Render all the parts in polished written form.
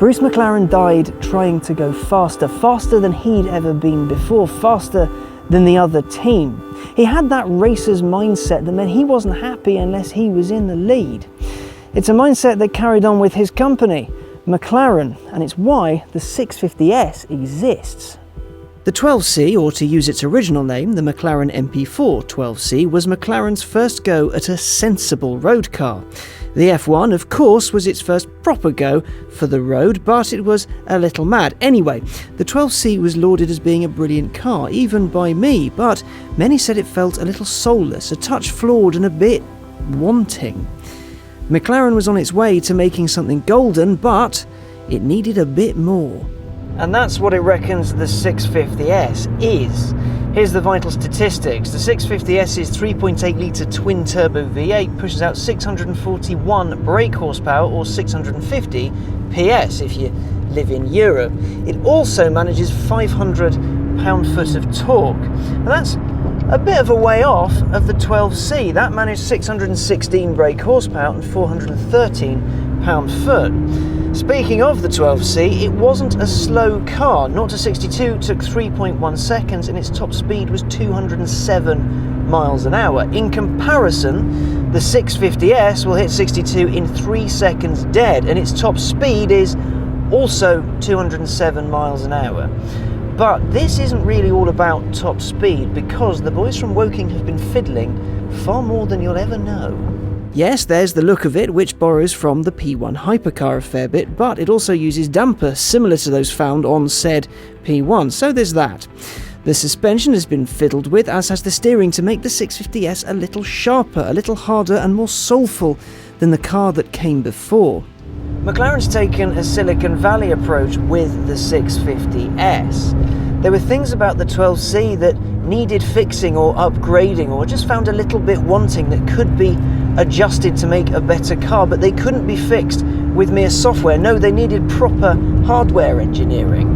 Bruce McLaren died trying to go faster than he'd ever been before, faster than the other team. He had that racer's mindset that meant he wasn't happy unless he was in the lead. It's a mindset that carried on with his company, McLaren, and it's why the 650S exists. The 12C, or to use its original name, the McLaren MP4-12C, was McLaren's first go at a sensible road car. The F1, of course, was its first proper go for the road, but it was a little mad. Anyway, the 12C was lauded as being a brilliant car, even by me, but many said it felt a little soulless, a touch flawed and a bit wanting. McLaren was on its way to making something golden, but it needed a bit more. And that's what it reckons the 650S is. Here's the vital statistics. The 650S's 3.8 litre twin-turbo V8 pushes out 641 brake horsepower, or 650 PS if you live in Europe. It also manages 500 pound-foot of torque. And that's a bit of a way off of the 12C. That managed 616 brake horsepower and 413 pound-foot. Speaking of the 12C, it wasn't a slow car. 0 to 62 took 3.1 seconds and its top speed was 207 miles an hour. In comparison, the 650S will hit 62 in 3 seconds dead, and its top speed is also 207 miles an hour. But this isn't really all about top speed, because the boys from Woking have been fiddling far more than you'll ever know. Yes, there's the look of it, which borrows from the P1 hypercar a fair bit, but it also uses dampers similar to those found on said P1, so there's that. The suspension has been fiddled with, as has the steering, to make the 650S a little sharper, a little harder and more soulful than the car that came before. McLaren's taken a Silicon Valley approach with the 650S. There were things about the 12C that needed fixing or upgrading, or just found a little bit wanting, that could be adjusted to make a better car, but they couldn't be fixed with mere software. No, they needed proper hardware engineering.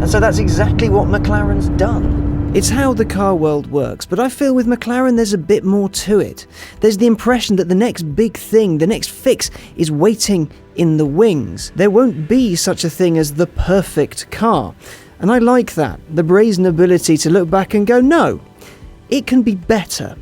And so that's exactly what McLaren's done. It's how the car world works, but I feel with McLaren there's a bit more to it. There's the impression that the next big thing, the next fix, is waiting in the wings. There won't be such a thing as the perfect car. And I like that, the brazen ability to look back and go, no, it can be better.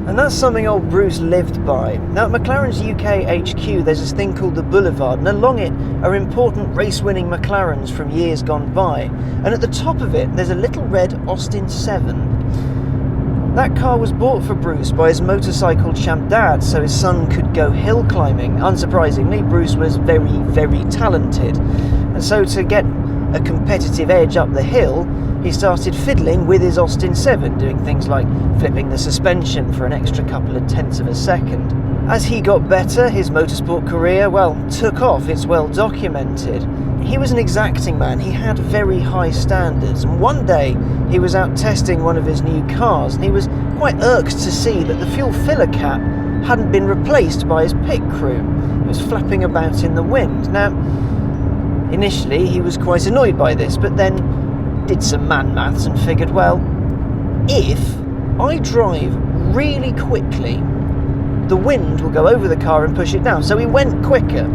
And that's something old Bruce lived by. Now at McLaren's UK HQ there's this thing called the Boulevard, and along it are important race-winning McLarens from years gone by. And at the top of it there's a little red Austin 7. That car was bought for Bruce by his motorcycle champ dad so his son could go hill climbing. Unsurprisingly, Bruce was very, very talented. And so to get a competitive edge up the hill, he started fiddling with his Austin 7, doing things like flipping the suspension for an extra couple of tenths of a second. As he got better, his motorsport career, took off. It's well documented. He was an exacting man. He had very high standards, and one day he was out testing one of his new cars, and he was quite irked to see that the fuel filler cap hadn't been replaced by his pit crew. It was flapping about in the wind. Now, initially he was quite annoyed by this, but then did some man maths and figured, well, if I drive really quickly, the wind will go over the car and push it down. So he went quicker,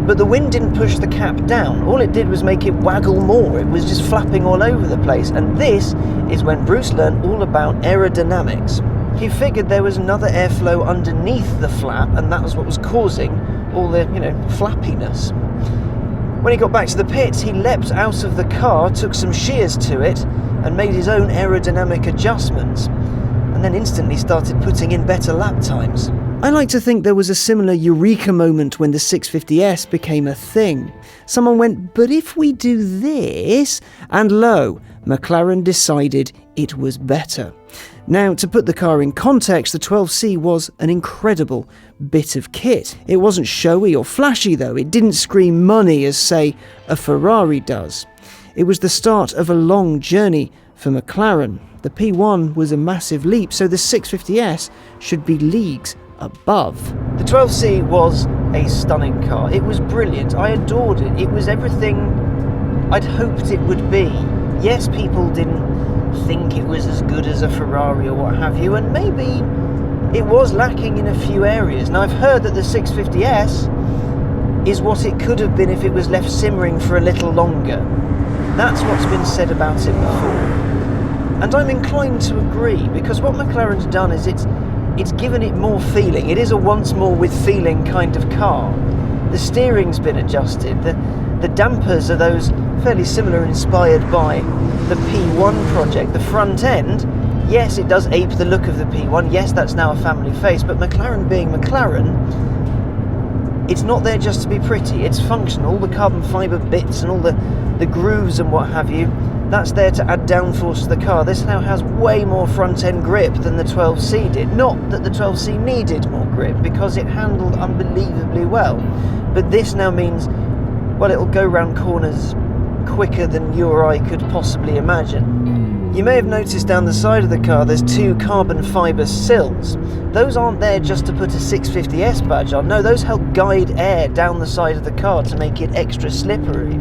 but the wind didn't push the cap down. All it did was make it waggle more. It was just flapping all over the place. And this is when Bruce learned all about aerodynamics. He figured there was another airflow underneath the flap, and that was what was causing all the, flappiness. When he got back to the pits, he leapt out of the car, took some shears to it, and made his own aerodynamic adjustments, and then instantly started putting in better lap times. I like to think there was a similar eureka moment when the 650S became a thing. Someone went, but if we do this, and lo, McLaren decided it was better. Now, to put the car in context, the 12C was an incredible bit of kit. It wasn't showy or flashy though, it didn't scream money as, say, a Ferrari does. It was the start of a long journey for McLaren. The P1 was a massive leap, so the 650S should be leagues above. The 12C was a stunning car. It was brilliant. I adored it. It was everything I'd hoped it would be. Yes, people didn't think it was as good as a Ferrari or what have you, and maybe it was lacking in a few areas. Now, I've heard that the 650S is what it could have been if it was left simmering for a little longer. That's what's been said about it before. And I'm inclined to agree, because what McLaren's done is it's given it more feeling. It is a once more with feeling kind of car. The steering's been adjusted. The dampers are those fairly similar, inspired by the P1 project. The front end, yes, it does ape the look of the P1. Yes, that's now a family face, but McLaren being McLaren, it's not there just to be pretty. It's functional. All the carbon fibre bits and all the grooves and what have you, that's there to add downforce to the car. This now has way more front end grip than the 12C did. Not that the 12C needed more grip, because it handled unbelievably well. But this now means, well, it'll go round corners quicker than you or I could possibly imagine. You may have noticed down the side of the car there's 2 carbon fibre sills. Those aren't there just to put a 650S badge on. No, those help guide air down the side of the car to make it extra slippery.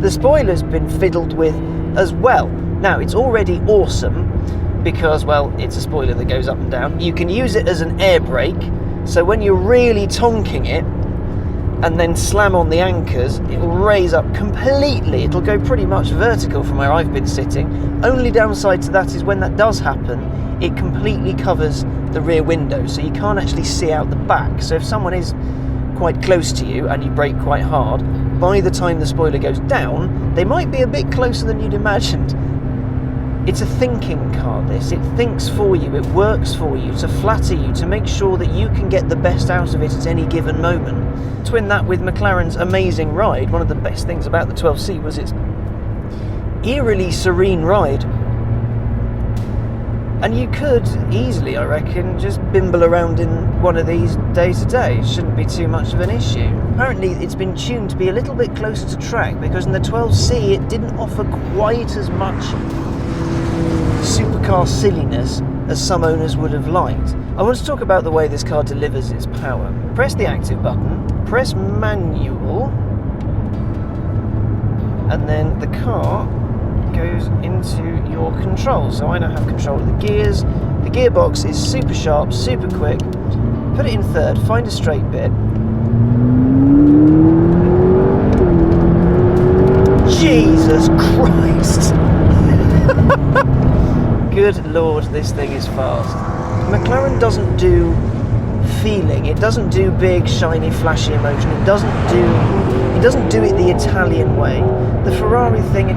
The spoiler's been fiddled with as well. Now, it's already awesome because, well, it's a spoiler that goes up and down. You can use it as an air brake, so when you're really tonking it and then slam on the anchors, it will raise up completely. It'll go pretty much vertical from where I've been sitting. Only downside to that is when that does happen, it completely covers the rear window, so you can't actually see out the back. So if someone is quite close to you and you brake quite hard, by the time the spoiler goes down, they might be a bit closer than you'd imagined. It's a thinking car, this. It thinks for you, it works for you, to flatter you, to make sure that you can get the best out of it at any given moment. Twin that with McLaren's amazing ride. One of the best things about the 12C was its eerily serene ride. And you could easily, I reckon, just bimble around in one of these day to day. It shouldn't be too much of an issue. Apparently it's been tuned to be a little bit closer to track, because in the 12C it didn't offer quite as much supercar silliness as some owners would have liked. I want to talk about the way this car delivers its power. Press the active button, press manual, and then the car goes into your control. So I now have control of the gears. The gearbox is super sharp, super quick. Put it in third, find a straight bit. Jesus Christ! Good Lord, this thing is fast. McLaren doesn't do feeling. It doesn't do big, shiny, flashy emotion. It doesn't do it the Italian way. The Ferrari thing,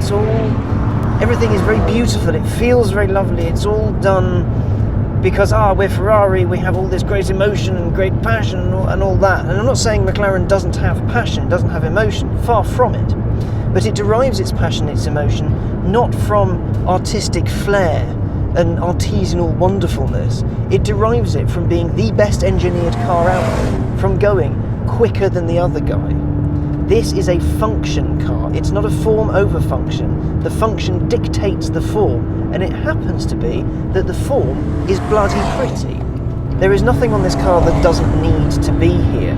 everything is very beautiful. It feels very lovely. It's all done because, we're Ferrari, we have all this great emotion and great passion and all that. And I'm not saying McLaren doesn't have passion, it doesn't have emotion, far from it. But it derives its passion, its emotion, not from artistic flair and artisanal wonderfulness. It derives it from being the best engineered car out there, from going quicker than the other guy. This is a function car. It's not a form over function. The function dictates the form, and it happens to be that the form is bloody pretty. There is nothing on this car that doesn't need to be here,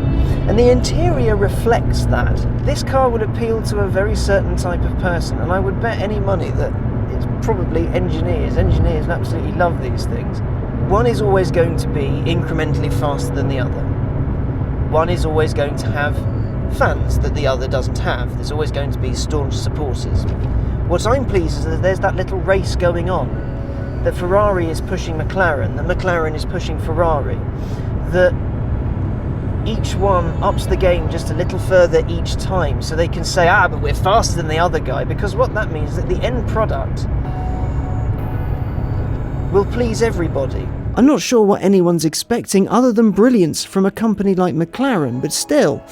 and the interior reflects that. This car would appeal to a very certain type of person, and I would bet any money that it's probably engineers. Engineers absolutely love these things. One is always going to be incrementally faster than the other. One is always going to have fans that the other doesn't have. There's always going to be staunch supporters. What I'm pleased is that there's that little race going on, that Ferrari is pushing McLaren, that McLaren is pushing Ferrari, that each one ups the game just a little further each time, so they can say, but we're faster than the other guy, because what that means is that the end product will please everybody. I'm not sure what anyone's expecting other than brilliance from a company like McLaren, but still,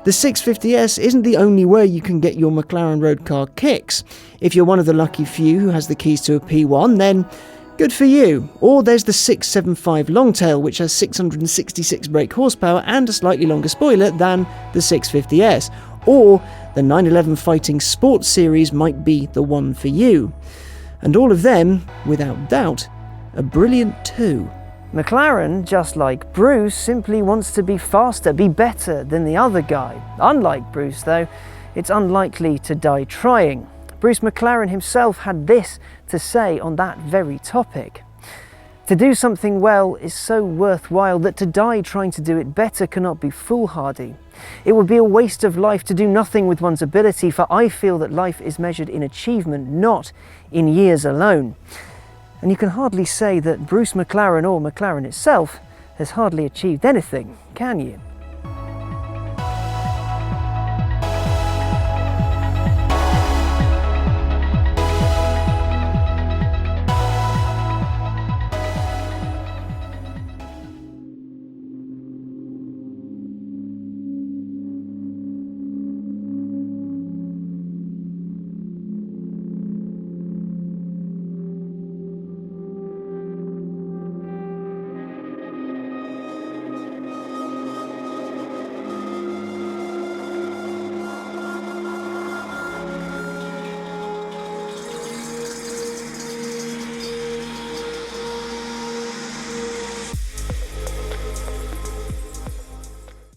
the 650S isn't the only way you can get your McLaren road car kicks. If you're one of the lucky few who has the keys to a P1, then good for you. Or there's the 675 Longtail, which has 666 brake horsepower and a slightly longer spoiler than the 650S. Or the 911 Fighting Sports Series might be the one for you. And all of them, without doubt, are brilliant too. McLaren, just like Bruce, simply wants to be faster, be better than the other guy. Unlike Bruce, though, it's unlikely to die trying. Bruce McLaren himself had this to say on that very topic. To do something well is so worthwhile that to die trying to do it better cannot be foolhardy. It would be a waste of life to do nothing with one's ability, for I feel that life is measured in achievement, not in years alone. And you can hardly say that Bruce McLaren or McLaren itself has hardly achieved anything, can you?